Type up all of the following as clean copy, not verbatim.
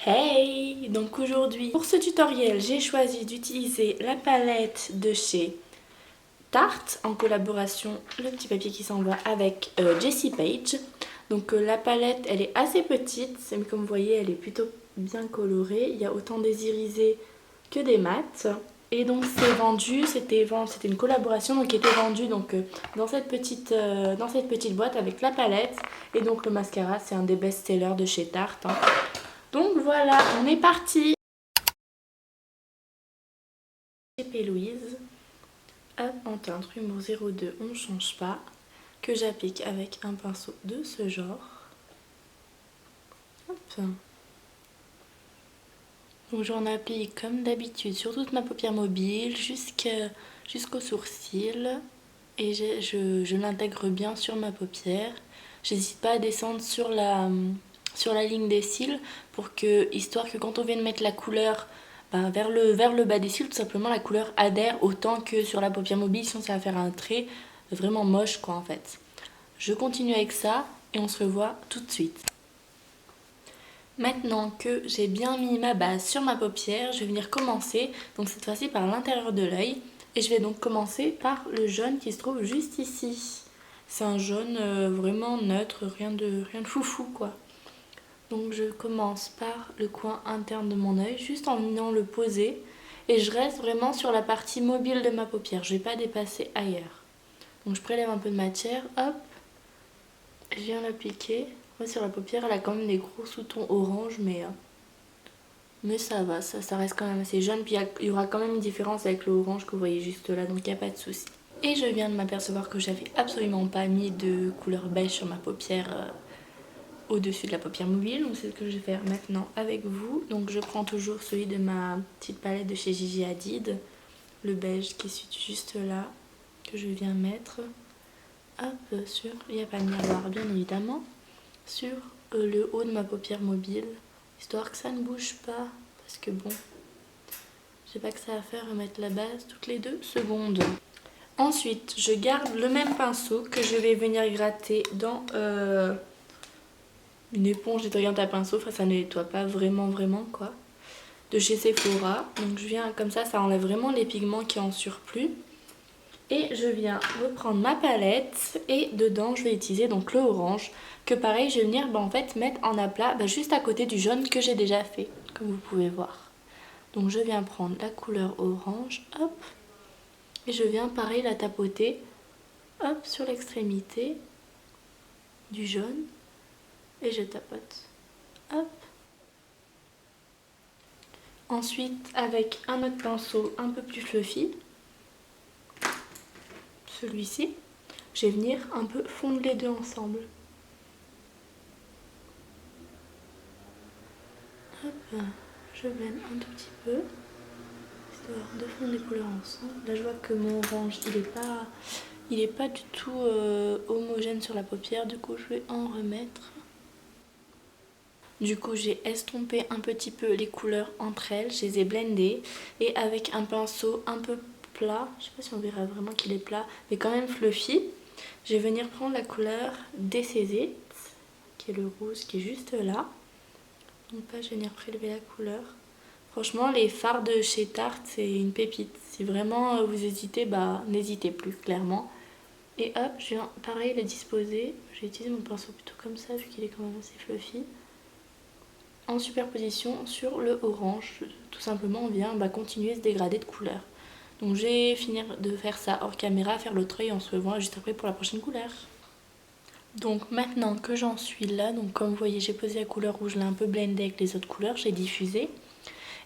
Hey! Donc aujourd'hui, pour ce tutoriel, j'ai choisi d'utiliser la palette de chez Tarte en collaboration, le petit papier qui s'envoie avec Jessie Page. Donc la palette, elle est assez petite, mais comme vous voyez, elle est plutôt bien colorée. Il y a autant des irisés que des mats. Et donc c'est vendu, c'était une collaboration donc qui était vendue donc, dans cette petite boîte avec la palette. Et donc le mascara, c'est un des best-sellers de chez Tarte, hein. Donc voilà, on est parti. P. Louise, hop, en teinte Humour 02, on ne change pas, que j'applique avec un pinceau de ce genre. Hop. Donc j'en applique comme d'habitude sur toute ma paupière mobile jusqu'au sourcil. Et je l'intègre bien sur ma paupière. J'hésite pas à descendre sur la ligne des cils histoire que quand on vient de mettre la couleur vers le bas des cils, tout simplement la couleur adhère autant que sur la paupière mobile, sinon ça va faire un trait vraiment moche quoi en fait. Je continue avec ça et on se revoit tout de suite. Maintenant que j'ai bien mis ma base sur ma paupière, je vais venir commencer, donc cette fois-ci par l'intérieur de l'œil. Et je vais donc commencer par le jaune qui se trouve juste ici. C'est un jaune vraiment neutre, rien de foufou quoi. Donc je commence par le coin interne de mon œil, juste en venant le poser. Et je reste vraiment sur la partie mobile de ma paupière, je ne vais pas dépasser ailleurs. Donc je prélève un peu de matière, hop, je viens l'appliquer. Moi sur la paupière, elle a quand même des gros sous-tons orange, mais ça va, ça reste quand même assez jaune. Puis il y aura quand même une différence avec le orange que vous voyez juste là, donc il n'y a pas de souci. Et je viens de m'apercevoir que j'avais absolument pas mis de couleur beige sur ma paupière au-dessus de la paupière mobile. Donc c'est ce que je vais faire maintenant avec vous. Donc je prends toujours celui de ma petite palette de chez Gigi Hadid, le beige qui est juste là, que je viens mettre. Hop, sur, il n'y a pas de miroir bien évidemment, sur le haut de ma paupière mobile, histoire que ça ne bouge pas, parce que bon, j'ai pas que ça à faire à mettre la base toutes les 2 secondes. Ensuite, je garde le même pinceau que je vais venir gratter dans une éponge nettoyante à pinceau, enfin ça ne nettoie pas vraiment quoi, de chez Sephora. Donc je viens comme ça enlève vraiment les pigments qui en surplus. Et je viens reprendre ma palette et dedans je vais utiliser donc le orange que pareil je vais venir en fait mettre en aplat juste à côté du jaune que j'ai déjà fait, comme vous pouvez voir. Donc je viens prendre la couleur orange, hop, et je viens pareil la tapoter, hop, sur l'extrémité du jaune et je tapote, hop. Ensuite avec un autre pinceau un peu plus fluffy, celui-ci, je vais venir un peu fondre les deux ensemble. Hop, je blende un tout petit peu, histoire de fondre les couleurs ensemble. Là je vois que mon orange il est pas du tout homogène sur la paupière, du coup je vais en remettre. Du coup j'ai estompé un petit peu les couleurs entre elles, je les ai blendées et avec un pinceau un peu plat, je sais pas si on verra vraiment qu'il est plat, mais quand même fluffy, je vais venir prendre la couleur Decézit, qui est le rouge qui est juste là. Donc là je vais venir prélever la couleur. Franchement les fards de chez Tarte c'est une pépite, si vraiment vous hésitez, n'hésitez plus clairement. Et hop, je viens pareil le disposer, je vais utiliser mon pinceau plutôt comme ça vu qu'il est quand même assez fluffy. En superposition sur le orange, tout simplement on vient continuer ce dégradé de couleur. Donc je vais finir de faire ça hors caméra, faire l'autre œil, on se revoit juste après pour la prochaine couleur. Donc maintenant que j'en suis là, donc comme vous voyez j'ai posé la couleur rouge, je l'ai un peu blendée avec les autres couleurs, j'ai diffusé.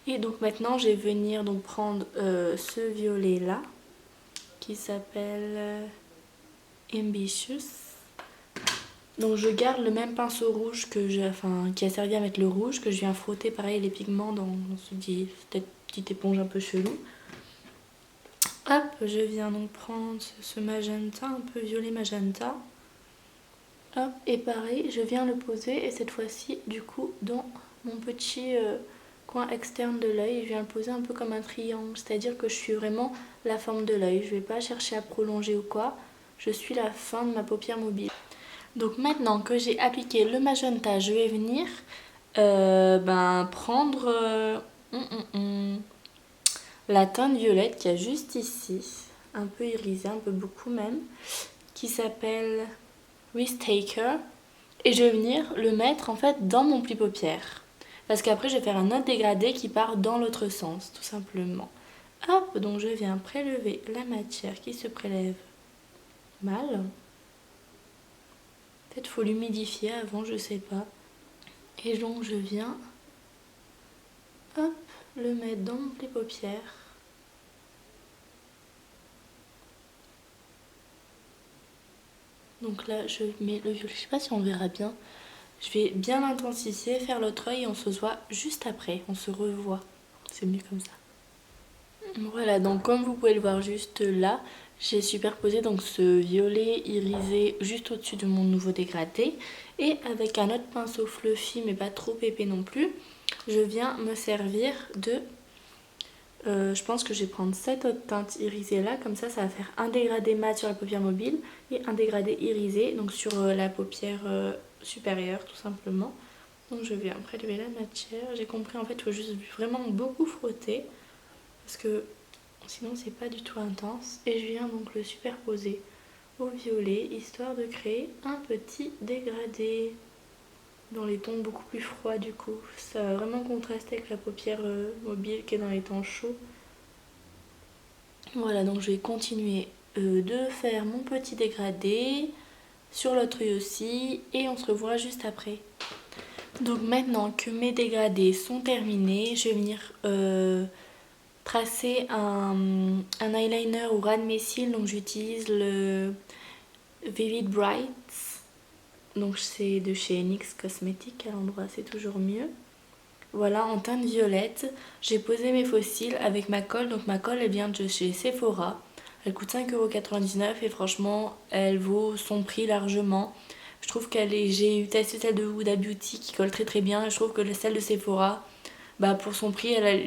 Et donc maintenant je vais venir donc prendre ce violet là, qui s'appelle Ambitious. Donc je garde le même pinceau rouge qui a servi à mettre le rouge, que je viens frotter pareil les pigments dans cette petite éponge un peu chelou. Hop, je viens donc prendre ce magenta, un peu violet magenta. Hop, et pareil, je viens le poser et cette fois-ci du coup dans mon petit coin externe de l'œil, je viens le poser un peu comme un triangle, c'est-à-dire que je suis vraiment la forme de l'œil, je ne vais pas chercher à prolonger ou quoi, je suis la fin de ma paupière mobile. Donc maintenant que j'ai appliqué le magenta, je vais venir prendre la teinte violette qu'il y a juste ici, un peu irisée, un peu beaucoup même, qui s'appelle Risk Taker, et je vais venir le mettre en fait dans mon pli paupière, parce qu'après je vais faire un autre dégradé qui part dans l'autre sens, tout simplement. Hop, donc je viens prélever la matière qui se prélève mal. Peut-être faut l'humidifier avant, je sais pas. Et donc je viens, hop, le mettre dans mon pli paupière. Donc là, je mets le violet, je sais pas si on verra bien. Je vais bien l'intensifier, faire l'autre œil et on se voit juste après. On se revoit. C'est mieux comme ça. Voilà, donc comme vous pouvez le voir juste là, j'ai superposé donc ce violet irisé juste au-dessus de mon nouveau dégradé. Et avec un autre pinceau fluffy, mais pas trop épais non plus, je viens me servir de... je pense que je vais prendre cette autre teinte irisée là, comme ça va faire un dégradé mat sur la paupière mobile et un dégradé irisé, donc sur la paupière supérieure tout simplement. Donc je viens prélever la matière, j'ai compris en fait il faut juste vraiment beaucoup frotter, parce que sinon c'est pas du tout intense. Et je viens donc le superposer au violet, histoire de créer un petit dégradé dans les tons beaucoup plus froids du coup. Ça va vraiment contraster avec la paupière mobile qui est dans les tons chauds. Voilà, donc je vais continuer de faire mon petit dégradé sur l'autre œil aussi et on se revoit juste après. Donc maintenant que mes dégradés sont terminés, je vais venir tracer un eyeliner au ras de mes cils. Donc j'utilise le Vivid Bright, donc c'est de chez NYX Cosmetics, à l'endroit c'est toujours mieux. Voilà, en teinte violette, j'ai posé mes faux cils avec ma colle. Donc ma colle elle vient de chez Sephora, elle coûte 5,99 € et franchement elle vaut son prix largement. Je trouve j'ai eu testé celle de Huda Beauty qui colle très très bien, et je trouve que celle de Sephora, pour son prix elle a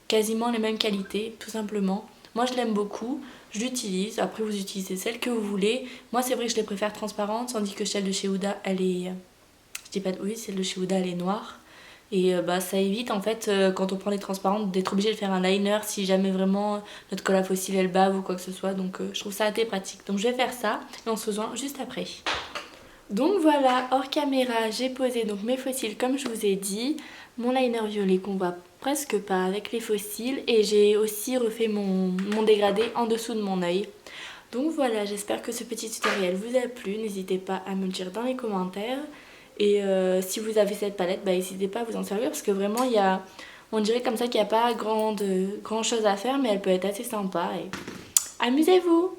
quasiment les mêmes qualités tout simplement. Moi je l'aime beaucoup, je l'utilise, après vous utilisez celle que vous voulez. Moi c'est vrai que je les préfère transparentes, tandis que celle de chez Huda elle est... Je dis pas de oui, celle de chez Huda elle est noire. Et ça évite en fait quand on prend les transparentes d'être obligé de faire un liner si jamais vraiment notre colle à faux cils elle bave ou quoi que ce soit. Donc je trouve ça assez pratique. Donc je vais faire ça et on se rejoint juste après. Donc voilà, hors caméra, j'ai posé donc mes faux cils comme je vous ai dit. Mon liner violet qu'on voit presque pas avec les faux cils. Et j'ai aussi refait mon dégradé en dessous de mon œil. Donc voilà, j'espère que ce petit tutoriel vous a plu. N'hésitez pas à me le dire dans les commentaires. Et si vous avez cette palette, n'hésitez pas à vous en servir parce que vraiment on dirait comme ça qu'il n'y a pas grand chose à faire, mais elle peut être assez sympa. Et amusez-vous!